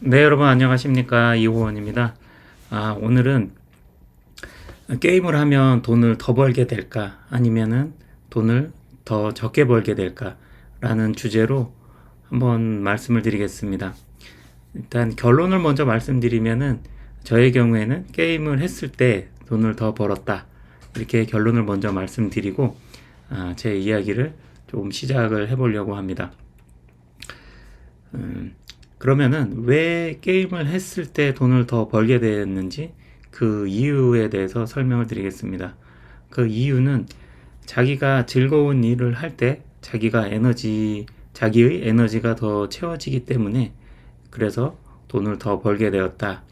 네, 여러분 안녕하십니까? 이호원입니다. 오늘은 게임을 하면 돈을 더 벌게 될까? 아니면은 돈을 더 적게 벌게 될까? 라는 주제로 한번 말씀을 드리겠습니다. 일단 결론을 먼저 말씀드리면은 저의 경우에는 게임을 했을 때 돈을 더 벌었다. 이렇게 결론을 먼저 말씀드리고 제 이야기를 조금 시작을 해보려고 합니다. 그러면은 왜 게임을 했을 때 돈을 더 벌게 되었는지 그 이유에 대해서 설명을 드리겠습니다. 그 이유는 자기가 즐거운 일을 할 때 자기의 에너지가 더 채워지기 때문에 그래서 돈을 더 벌게 되었다.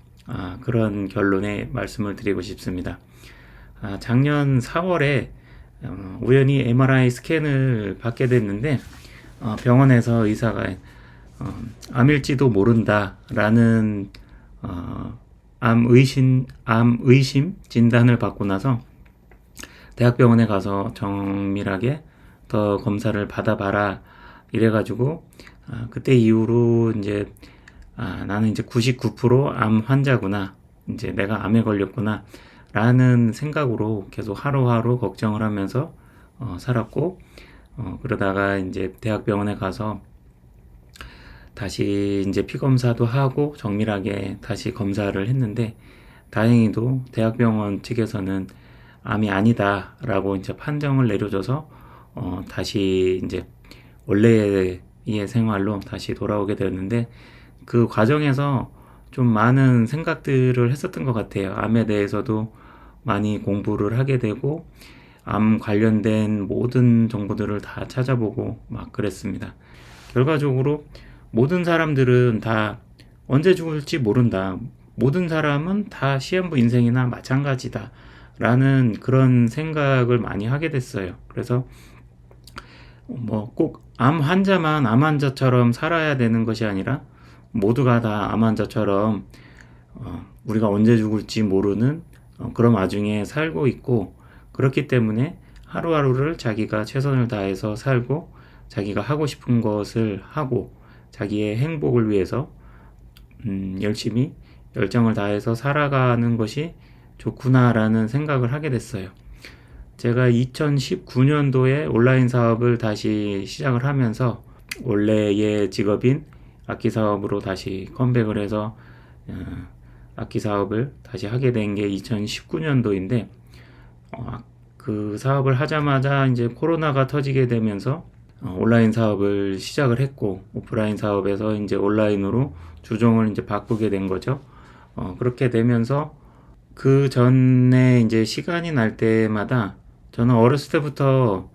그런 결론의 말씀을 드리고 싶습니다. 작년 4월에 우연히 MRI 스캔을 받게 됐는데 병원에서 의사가 암일지도 모른다라는 암 의심 진단을 받고 나서 대학병원에 가서 정밀하게 더 검사를 받아봐라 이래가지고 그때 이후로 이제 나는 이제 99%암 환자구나, 이제 내가 암에 걸렸구나 라는 생각으로 계속 하루하루 걱정을 하면서 살았고, 그러다가 이제 대학병원에 가서 다시 이제 피 검사도 하고 정밀하게 다시 검사를 했는데 다행히도 대학병원 측에서는 암이 아니다라고 이제 판정을 내려줘서 다시 이제 원래의 생활로 다시 돌아오게 되었는데, 그 과정에서 좀 많은 생각들을 했었던 것 같아요. 암에 대해서도 많이 공부를 하게 되고 암 관련된 모든 정보들을 다 찾아보고 막 그랬습니다. 결과적으로 모든 사람들은 다 언제 죽을지 모른다. 모든 사람은 다 시한부 인생이나 마찬가지다. 라는 그런 생각을 많이 하게 됐어요. 그래서 뭐 꼭 암 환자만 암 환자처럼 살아야 되는 것이 아니라 모두가 다 암 환자처럼 우리가 언제 죽을지 모르는 그런 와중에 살고 있고, 그렇기 때문에 하루하루를 자기가 최선을 다해서 살고 자기가 하고 싶은 것을 하고 자기의 행복을 위해서 열심히 열정을 다해서 살아가는 것이 좋구나라는 생각을 하게 됐어요. 제가 2019년도에 온라인 사업을 다시 시작을 하면서 원래의 직업인 악기 사업으로 다시 컴백을 해서 악기 사업을 다시 하게 된 게 2019년도인데, 그 사업을 하자마자 이제 코로나가 터지게 되면서 온라인 사업을 시작을 했고, 오프라인 사업에서 이제 온라인으로 주종을 이제 바꾸게 된 거죠. 그렇게 되면서 그 전에 이제 시간이 날 때마다 저는 어렸을 때부터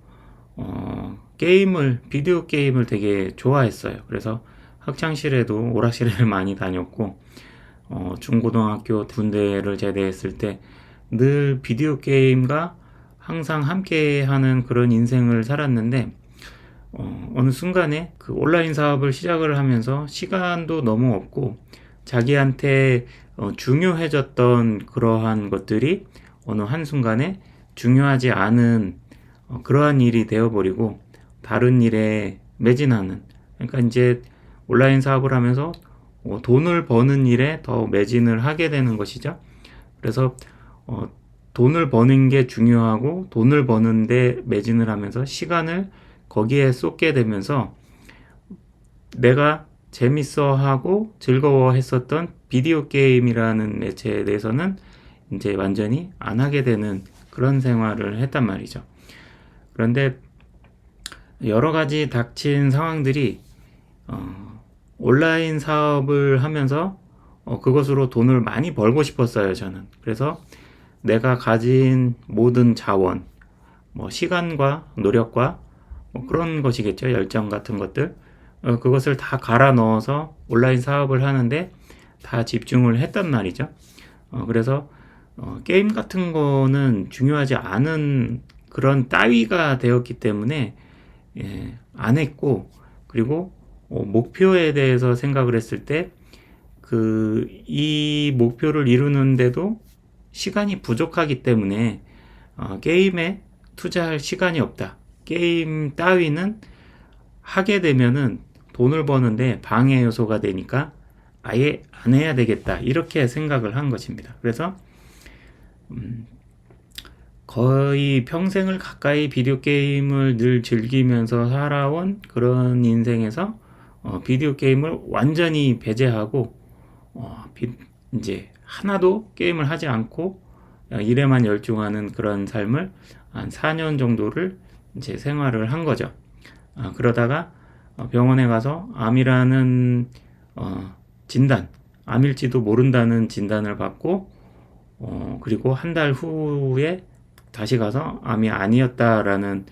비디오 게임을 되게 좋아했어요. 그래서 학창시절에도 오락실을 많이 다녔고, 중고등학교 군대를 제대했을 때 늘 비디오 게임과 항상 함께 하는 그런 인생을 살았는데, 어느 순간에 그 온라인 사업을 시작을 하면서 시간도 너무 없고 자기한테 중요해졌던 그러한 것들이 어느 한순간에 중요하지 않은 그러한 일이 되어버리고 다른 일에 매진하는, 그러니까 이제 온라인 사업을 하면서 돈을 버는 일에 더 매진을 하게 되는 것이죠. 그래서 돈을 버는 게 중요하고 돈을 버는데 매진을 하면서 시간을 거기에 쏟게 되면서 내가 재밌어하고 즐거워했었던 비디오 게임이라는 매체에 대해서는 이제 완전히 안 하게 되는 그런 생활을 했단 말이죠. 그런데 여러 가지 닥친 상황들이 온라인 사업을 하면서 그것으로 돈을 많이 벌고 싶었어요, 저는. 그래서 내가 가진 모든 자원, 뭐 시간과 노력과 뭐 그런 것이겠죠. 열정 같은 것들. 그것을 다 갈아 넣어서 온라인 사업을 하는데 다 집중을 했단 말이죠. 그래서 게임 같은 거는 중요하지 않은 그런 따위가 되었기 때문에 안 했고, 그리고 목표에 대해서 생각을 했을 때 이 목표를 이루는데도 시간이 부족하기 때문에 게임에 투자할 시간이 없다. 게임 따위는 하게 되면은 돈을 버는데 방해 요소가 되니까 아예 안 해야 되겠다 이렇게 생각을 한 것입니다. 그래서 거의 평생을 가까이 비디오 게임을 늘 즐기면서 살아온 그런 인생에서 비디오 게임을 완전히 배제하고 이제 하나도 게임을 하지 않고 일에만 열중하는 그런 삶을 한 4년 정도를 이제 생활을 한 거죠. 그러다가 병원에 가서 암이라는 진단, 암일지도 모른다는 진단을 받고 그리고 한 달 후에 다시 가서 암이 아니었다라는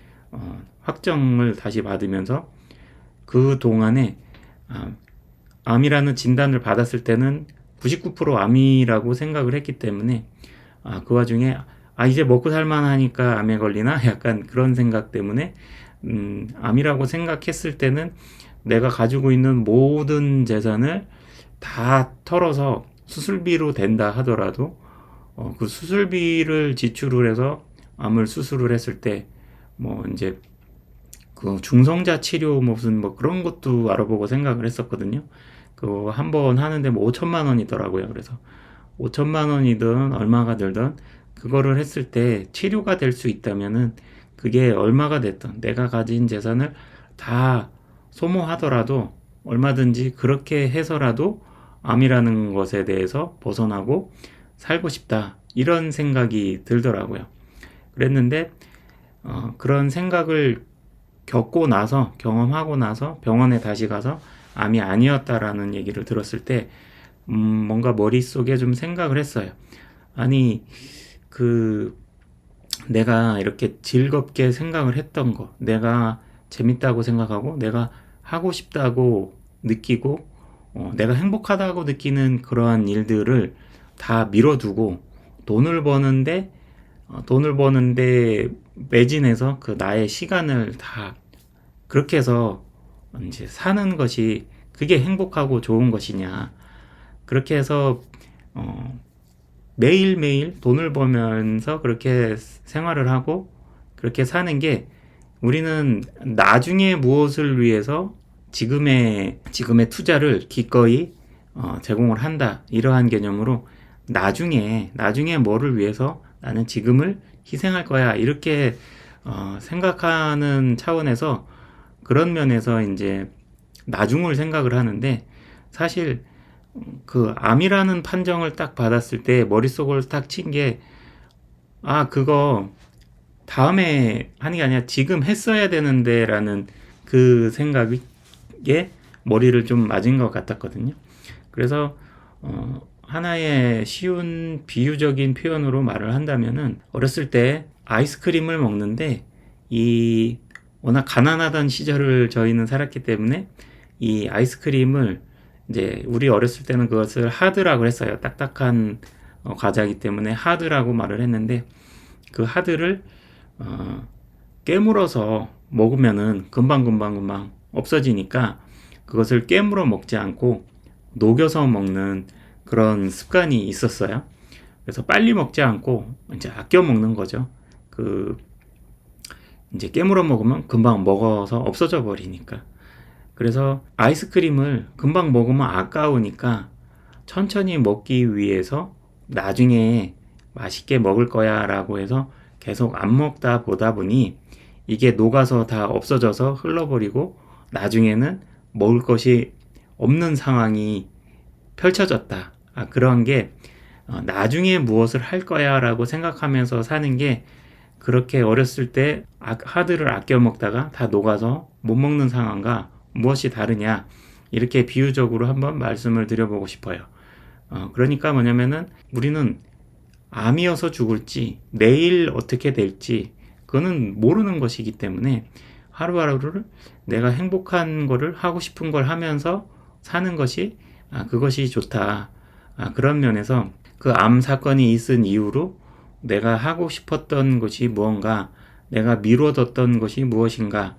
확정을 다시 받으면서 그 동안에 암이라는 진단을 받았을 때는 99% 암이라고 생각을 했기 때문에 그 와중에 이제 먹고 살만하니까 암에 걸리나 약간 그런 생각 때문에 암이라고 생각했을 때는 내가 가지고 있는 모든 재산을 다 털어서 수술비로 된다 하더라도 그 수술비를 지출을 해서 암을 수술을 했을 때 뭐 이제 그 중성자 치료 무슨 뭐 그런 것도 알아보고 생각을 했었거든요. 그거 한 번 하는데 뭐 5천만 원이더라고요. 그래서 5천만 원이든 얼마가 들든 그거를 했을 때 치료가 될 수 있다면은 그게 얼마가 됐든 내가 가진 재산을 다 소모하더라도 얼마든지 그렇게 해서라도 암이라는 것에 대해서 벗어나고 살고 싶다 이런 생각이 들더라고요. 그랬는데 그런 생각을 겪고 나서 경험하고 나서 병원에 다시 가서 암이 아니었다라는 얘기를 들었을 때 뭔가 머릿속에 좀 생각을 했어요. 아니 내가 이렇게 즐겁게 생각을 했던 거, 내가 재밌다고 생각하고 내가 하고 싶다고 느끼고 내가 행복하다고 느끼는 그러한 일들을 다 미뤄두고 돈을 버는데 매진해서 그 나의 시간을 다 그렇게 해서 이제 사는 것이 그게 행복하고 좋은 것이냐. 그렇게 해서 매일매일 돈을 벌면서 그렇게 생활을 하고 그렇게 사는 게 우리는 나중에 무엇을 위해서 지금의 투자를 기꺼이 제공을 한다. 이러한 개념으로 나중에 뭐를 위해서 나는 지금을 희생할 거야. 이렇게 생각하는 차원에서 그런 면에서 이제 나중을 생각을 하는데 사실 그 암이라는 판정을 딱 받았을 때 머릿속을 딱 친 게 그거 다음에 하는 게 아니라 지금 했어야 되는데 라는 그 생각에 머리를 좀 맞은 것 같았거든요. 그래서 하나의 쉬운 비유적인 표현으로 말을 한다면은 어렸을 때 아이스크림을 먹는데 워낙 가난하던 시절을 저희는 살았기 때문에 이 아이스크림을 이제 우리 어렸을 때는 그것을 하드라고 했어요. 딱딱한 과자이기 때문에 하드라고 말을 했는데 그 하드를 깨물어서 먹으면은 금방 없어지니까 그것을 깨물어 먹지 않고 녹여서 먹는 그런 습관이 있었어요. 그래서 빨리 먹지 않고 이제 아껴 먹는 거죠. 이제 깨물어 먹으면 금방 먹어서 없어져 버리니까. 그래서 아이스크림을 금방 먹으면 아까우니까 천천히 먹기 위해서 나중에 맛있게 먹을 거야 라고 해서 계속 안 먹다 보다 보니 이게 녹아서 다 없어져서 흘러버리고 나중에는 먹을 것이 없는 상황이 펼쳐졌다. 그런 게 나중에 무엇을 할 거야 라고 생각하면서 사는 게 그렇게 어렸을 때 하드를 아껴 먹다가 다 녹아서 못 먹는 상황과 무엇이 다르냐 이렇게 비유적으로 한번 말씀을 드려보고 싶어요. 그러니까 뭐냐면은 우리는 암이어서 죽을지 내일 어떻게 될지 그거는 모르는 것이기 때문에 하루하루를 내가 행복한 거를 하고 싶은 걸 하면서 사는 것이 그것이 좋다. 그런 면에서 그 암 사건이 있은 이후로 내가 하고 싶었던 것이 무언가, 내가 미뤄뒀던 것이 무엇인가,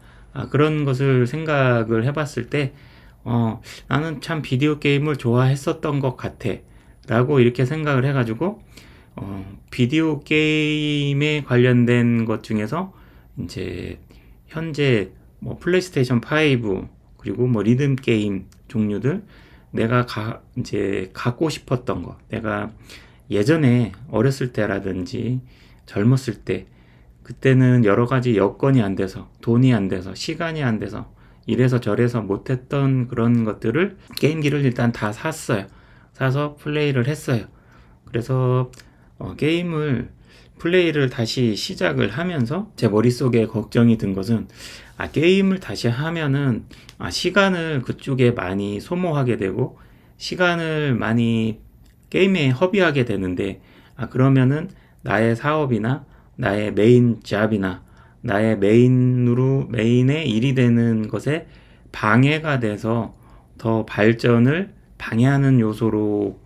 그런 것을 생각을 해봤을 때 나는 참 비디오 게임을 좋아했었던 것 같아 라고 이렇게 생각을 해가지고 비디오 게임에 관련된 것 중에서 이제 현재 뭐 플레이스테이션 5 그리고 뭐 리듬 게임 종류들 내가 이제 갖고 싶었던 거, 내가 예전에 어렸을 때라든지 젊었을 때, 그때는 여러 가지 여건이 안 돼서, 돈이 안 돼서, 시간이 안 돼서, 이래서 저래서 못했던 그런 것들을 게임기를 일단 다 샀어요. 사서 플레이를 했어요. 그래서 게임을 플레이를 다시 시작을 하면서 제 머릿속에 걱정이 든 것은 게임을 다시 하면은 시간을 그쪽에 많이 소모하게 되고 시간을 많이 게임에 허비하게 되는데 그러면은 나의 사업이나 나의 메인 잡이나 나의 메인의 일이 되는 것에 방해가 돼서 더 발전을 방해하는 요소로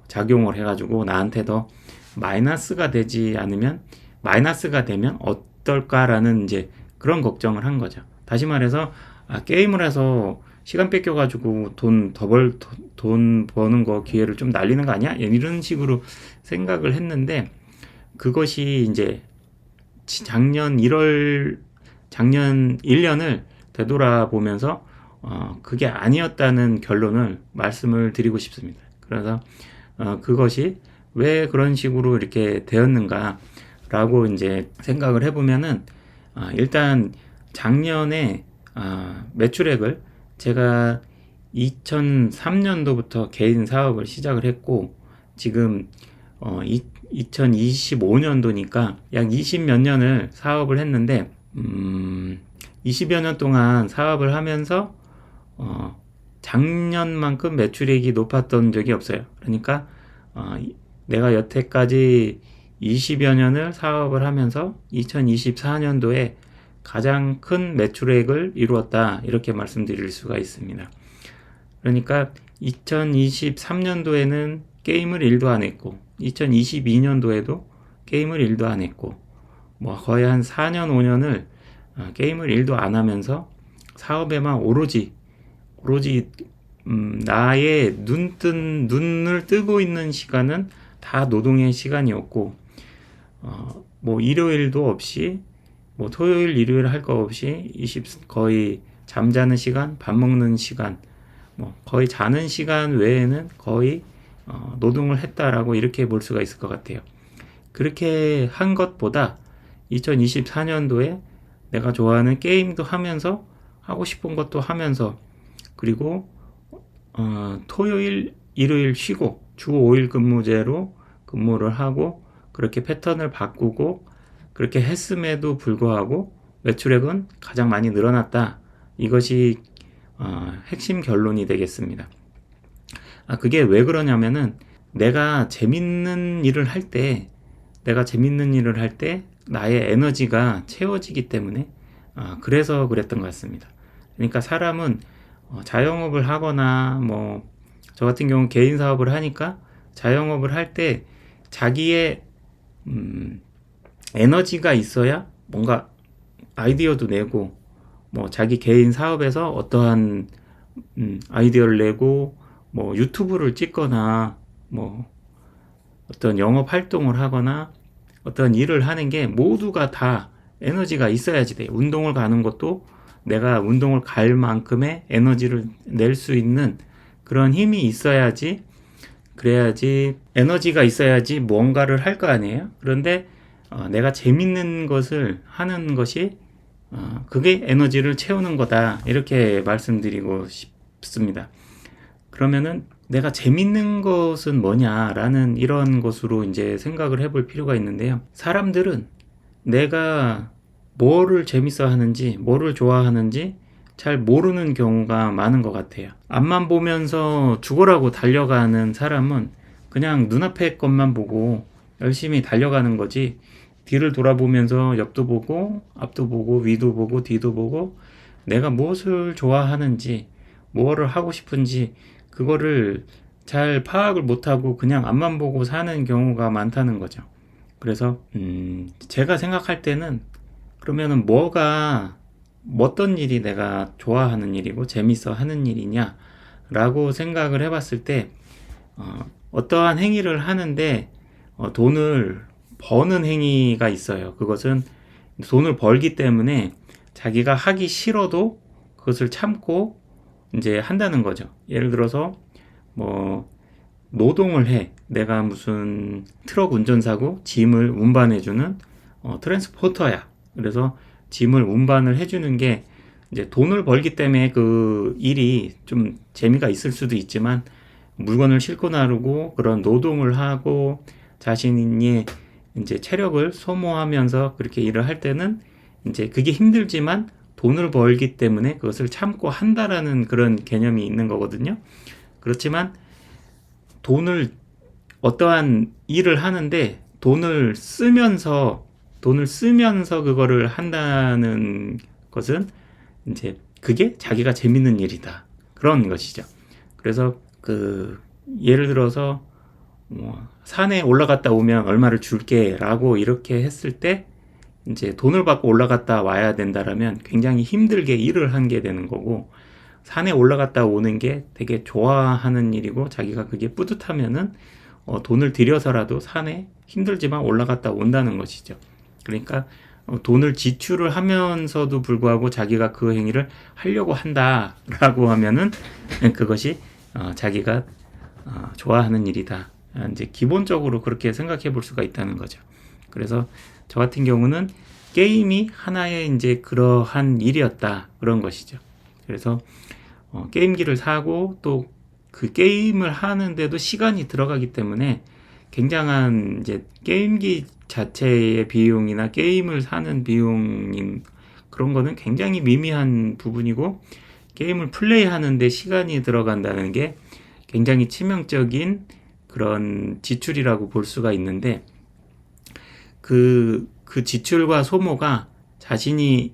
작용을 해가지고 나한테 더 마이너스가 되지 않으면 마이너스가 되면 어떨까라는 이제 그런 걱정을 한 거죠. 다시 말해서 게임을 해서 시간 뺏겨가지고 돈 버는 거 기회를 좀 날리는 거 아니야? 이런 식으로 생각을 했는데 그것이 이제 작년 1년을 되돌아보면서 그게 아니었다는 결론을 말씀을 드리고 싶습니다. 그래서 그것이 왜 그런 식으로 이렇게 되었는가라고 이제 생각을 해보면은 일단 작년에 매출액을 제가 2003년도부터 개인 사업을 시작을 했고 지금 2025년도니까 약 20몇 년을 사업을 했는데 20여 년 동안 사업을 하면서 작년만큼 매출액이 높았던 적이 없어요. 그러니까 내가 여태까지 20여 년을 사업을 하면서 2024년도에 가장 큰 매출액을 이루었다 이렇게 말씀드릴 수가 있습니다. 그러니까 2023년도에는 게임을 1도 안 했고 2022년도에도 게임을 1도 안 했고 뭐 거의 한 4년 5년을 게임을 1도 안 하면서 사업에만 오로지 나의 눈을 뜨고 있는 시간은 다 노동의 시간이었고 뭐 일요일도 없이 뭐 토요일 일요일 할 거 없이 거의 잠자는 시간 밥 먹는 시간 뭐 거의 자는 시간 외에는 거의 노동을 했다라고 이렇게 볼 수가 있을 것 같아요. 그렇게 한 것보다 2024년도에 내가 좋아하는 게임도 하면서 하고 싶은 것도 하면서 그리고 토요일 일요일 쉬고 주 5일 근무제로 근무를 하고 그렇게 패턴을 바꾸고 그렇게 했음에도 불구하고 매출액은 가장 많이 늘어났다. 이것이 핵심 결론이 되겠습니다. 그게 왜 그러냐면은 내가 재밌는 일을 할 때 나의 에너지가 채워지기 때문에 그래서 그랬던 것 같습니다. 그러니까 사람은 자영업을 하거나 뭐 저 같은 경우 개인 사업을 하니까 자영업을 할 때 자기의 에너지가 있어야 뭔가 아이디어도 내고 뭐 자기 개인 사업에서 어떠한 아이디어를 내고 뭐 유튜브를 찍거나 뭐 어떤 영업 활동을 하거나 어떤 일을 하는 게 모두가 다 에너지가 있어야지 돼. 운동을 가는 것도 내가 운동을 갈 만큼의 에너지를 낼 수 있는 그런 힘이 있어야지 그래야지 에너지가 있어야지 뭔가를 할 거 아니에요. 그런데 내가 재밌는 것을 하는 것이 그게 에너지를 채우는 거다 이렇게 말씀드리고 싶습니다. 그러면은 내가 재밌는 것은 뭐냐라는 이런 것으로 이제 생각을 해볼 필요가 있는데요. 사람들은 내가 뭐를 재밌어 하는지 뭐를 좋아하는지 잘 모르는 경우가 많은 것 같아요. 앞만 보면서 죽어라고 달려가는 사람은 그냥 눈앞의 것만 보고 열심히 달려가는 거지 뒤를 돌아보면서 옆도 보고 앞도 보고 위도 보고 뒤도 보고 내가 무엇을 좋아하는지 뭐를 하고 싶은지 그거를 잘 파악을 못하고 그냥 앞만 보고 사는 경우가 많다는 거죠. 그래서 제가 생각할 때는 그러면은 어떤 일이 내가 좋아하는 일이고 재밌어 하는 일이냐 라고 생각을 해봤을 때 어떠한 행위를 하는데 돈을 버는 행위가 있어요. 그것은 돈을 벌기 때문에 자기가 하기 싫어도 그것을 참고 이제 한다는 거죠. 예를 들어서 뭐 노동을 해. 내가 무슨 트럭 운전사고 짐을 운반해주는 트랜스포터야. 그래서 짐을 운반을 해주는 게 이제 돈을 벌기 때문에 그 일이 좀 재미가 있을 수도 있지만, 물건을 싣고 나르고 그런 노동을 하고 자신이 이제 체력을 소모하면서 그렇게 일을 할 때는 이제 그게 힘들지만 돈을 벌기 때문에 그것을 참고 한다라는 그런 개념이 있는 거거든요. 그렇지만 돈을, 어떠한 일을 하는데 돈을 쓰면서 그거를 한다는 것은 이제 그게 자기가 재밌는 일이다, 그런 것이죠. 그래서 예를 들어서 뭐 산에 올라갔다 오면 얼마를 줄게 라고 이렇게 했을 때, 이제 돈을 받고 올라갔다 와야 된다라면 굉장히 힘들게 일을 한 게 되는 거고, 산에 올라갔다 오는 게 되게 좋아하는 일이고 자기가 그게 뿌듯하면은 돈을 들여서라도 산에 힘들지만 올라갔다 온다는 것이죠. 그러니까 돈을 지출을 하면서도 불구하고 자기가 그 행위를 하려고 한다라고 하면은 그것이 자기가 좋아하는 일이다. 이제 기본적으로 그렇게 생각해 볼 수가 있다는 거죠. 그래서 저 같은 경우는 게임이 하나의 이제 그러한 일이었다, 그런 것이죠. 그래서 게임기를 사고 또 그 게임을 하는데도 시간이 들어가기 때문에 굉장한 이제 게임기 자체의 비용이나 게임을 사는 비용인 그런 거는 굉장히 미미한 부분이고, 게임을 플레이하는데 시간이 들어간다는 게 굉장히 치명적인 그런 지출이라고 볼 수가 있는데, 그 지출과 소모가 자신의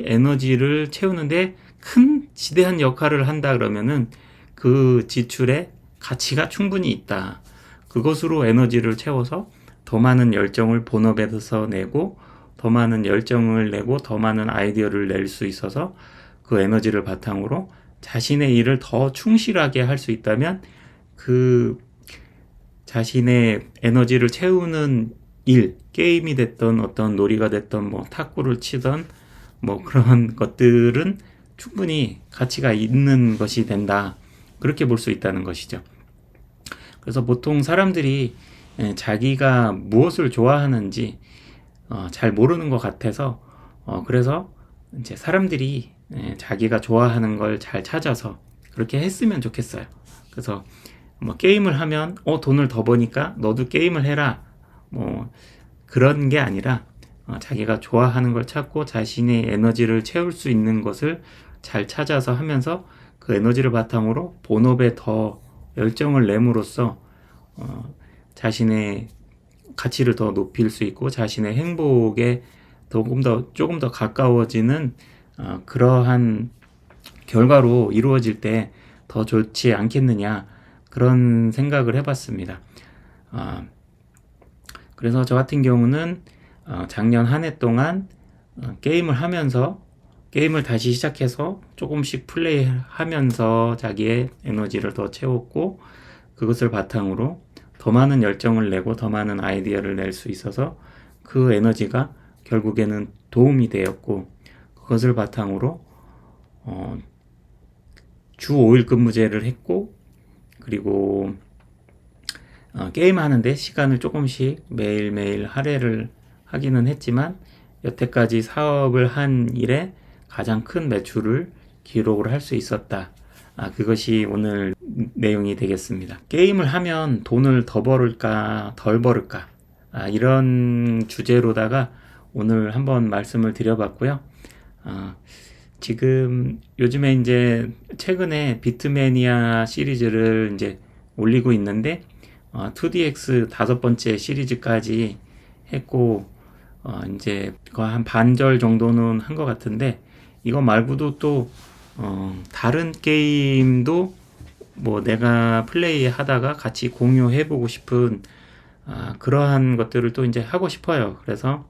에너지를 채우는데 큰 지대한 역할을 한다 그러면은 그 지출의 가치가 충분히 있다. 그것으로 에너지를 채워서 더 많은 열정을 본업에서 내고, 더 많은 열정을 내고 더 많은 아이디어를 낼 수 있어서 그 에너지를 바탕으로 자신의 일을 더 충실하게 할 수 있다면, 그 자신의 에너지를 채우는 일, 게임이 됐던 어떤 놀이가 됐던 뭐 탁구를 치던 뭐 그런 것들은 충분히 가치가 있는 것이 된다, 그렇게 볼 수 있다는 것이죠. 그래서 보통 사람들이 자기가 무엇을 좋아하는지 잘 모르는 것 같아서, 그래서 이제 사람들이 자기가 좋아하는 걸 잘 찾아서 그렇게 했으면 좋겠어요. 그래서 뭐 게임을 하면 돈을 더 버니까 너도 게임을 해라, 뭐 그런 게 아니라 자기가 좋아하는 걸 찾고 자신의 에너지를 채울 수 있는 것을 잘 찾아서 하면서 그 에너지를 바탕으로 본업에 더 열정을 내므로써 자신의 가치를 더 높일 수 있고 자신의 행복에 조금 더 가까워지는 그러한 결과로 이루어질 때 더 좋지 않겠느냐, 그런 생각을 해봤습니다. 그래서 저 같은 경우는 작년 한 해 동안 게임을 하면서, 게임을 다시 시작해서 조금씩 플레이하면서 자기의 에너지를 더 채웠고, 그것을 바탕으로 더 많은 열정을 내고 더 많은 아이디어를 낼 수 있어서 그 에너지가 결국에는 도움이 되었고, 그것을 바탕으로 주 5일 근무제를 했고, 그리고 게임하는데 시간을 조금씩 매일매일 할애를 하기는 했지만 여태까지 사업을 한 일에 가장 큰 매출을 기록을 할 수 있었다. 그것이 오늘 내용이 되겠습니다. 게임을 하면 돈을 더 벌을까 덜 벌을까, 이런 주제로다가 오늘 한번 말씀을 드려봤고요. 지금 요즘에 이제 최근에 비트매니아 시리즈를 이제 올리고 있는데 2DX 5번째 시리즈까지 했고, 이제 한 반절 정도는 한 것 같은데, 이거 말고도 또 다른 게임도 뭐 내가 플레이 하다가 같이 공유해보고 싶은 그러한 것들을 또 이제 하고 싶어요. 그래서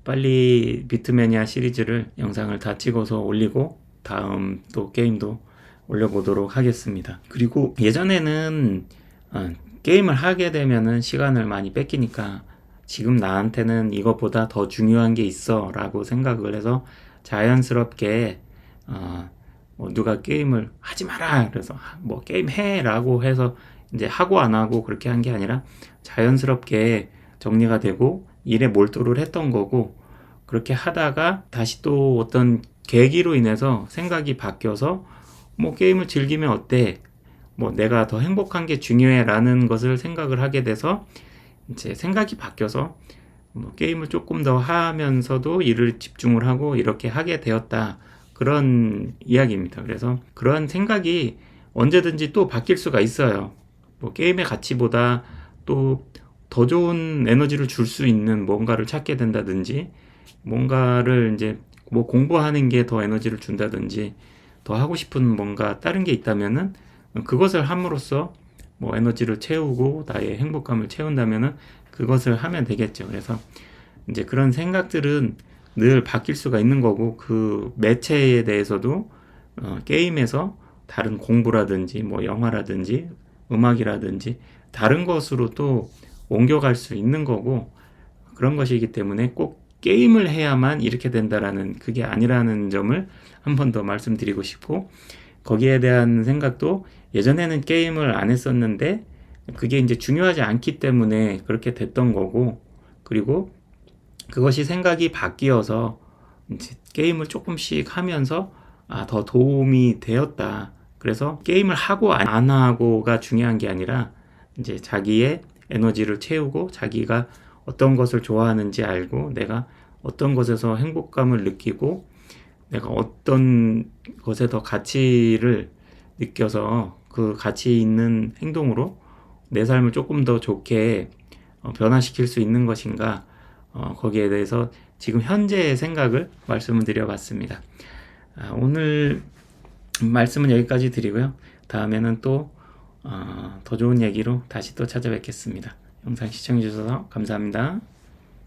빨리 비트매니아 시리즈를 영상을 다 찍어서 올리고 다음 또 게임도 올려보도록 하겠습니다. 그리고 예전에는 게임을 하게 되면은 시간을 많이 뺏기니까 지금 나한테는 이것보다 더 중요한 게 있어 라고 생각을 해서 자연스럽게 누가 게임을 하지 마라 그래서 뭐 게임 해라고 해서 이제 하고 안 하고 그렇게 한 게 아니라 자연스럽게 정리가 되고 일에 몰두를 했던 거고, 그렇게 하다가 다시 또 어떤 계기로 인해서 생각이 바뀌어서 뭐 게임을 즐기면 어때? 뭐 내가 더 행복한 게 중요해 라는 것을 생각을 하게 돼서 이제 생각이 바뀌어서 뭐 게임을 조금 더 하면서도 일을 집중을 하고 이렇게 하게 되었다. 그런 이야기입니다. 그래서 그런 생각이 언제든지 또 바뀔 수가 있어요. 뭐 게임의 가치보다 또 더 좋은 에너지를 줄 수 있는 뭔가를 찾게 된다든지, 뭔가를 이제 뭐 공부하는 게 더 에너지를 준다든지, 더 하고 싶은 뭔가 다른 게 있다면은 그것을 함으로써 뭐 에너지를 채우고 나의 행복감을 채운다면은 그것을 하면 되겠죠. 그래서 이제 그런 생각들은 늘 바뀔 수가 있는 거고, 그 매체에 대해서도 게임에서 다른 공부라든지 뭐 영화라든지 음악이라든지 다른 것으로 또 옮겨갈 수 있는 거고, 그런 것이기 때문에 꼭 게임을 해야만 이렇게 된다라는 그게 아니라는 점을 한 번 더 말씀드리고 싶고, 거기에 대한 생각도 예전에는 게임을 안 했었는데 그게 이제 중요하지 않기 때문에 그렇게 됐던 거고, 그리고 그것이 생각이 바뀌어서 이제 게임을 조금씩 하면서 더 도움이 되었다. 그래서 게임을 하고 안 하고가 중요한 게 아니라 이제 자기의 에너지를 채우고 자기가 어떤 것을 좋아하는지 알고 내가 어떤 것에서 행복감을 느끼고 내가 어떤 것에 더 가치를 느껴서 그 가치 있는 행동으로 내 삶을 조금 더 좋게 변화시킬 수 있는 것인가, 거기에 대해서 지금 현재의 생각을 말씀을 드려봤습니다. 오늘 말씀은 여기까지 드리고요. 다음에는 또 더 좋은 얘기로 다시 또 찾아뵙겠습니다. 영상 시청해주셔서 감사합니다.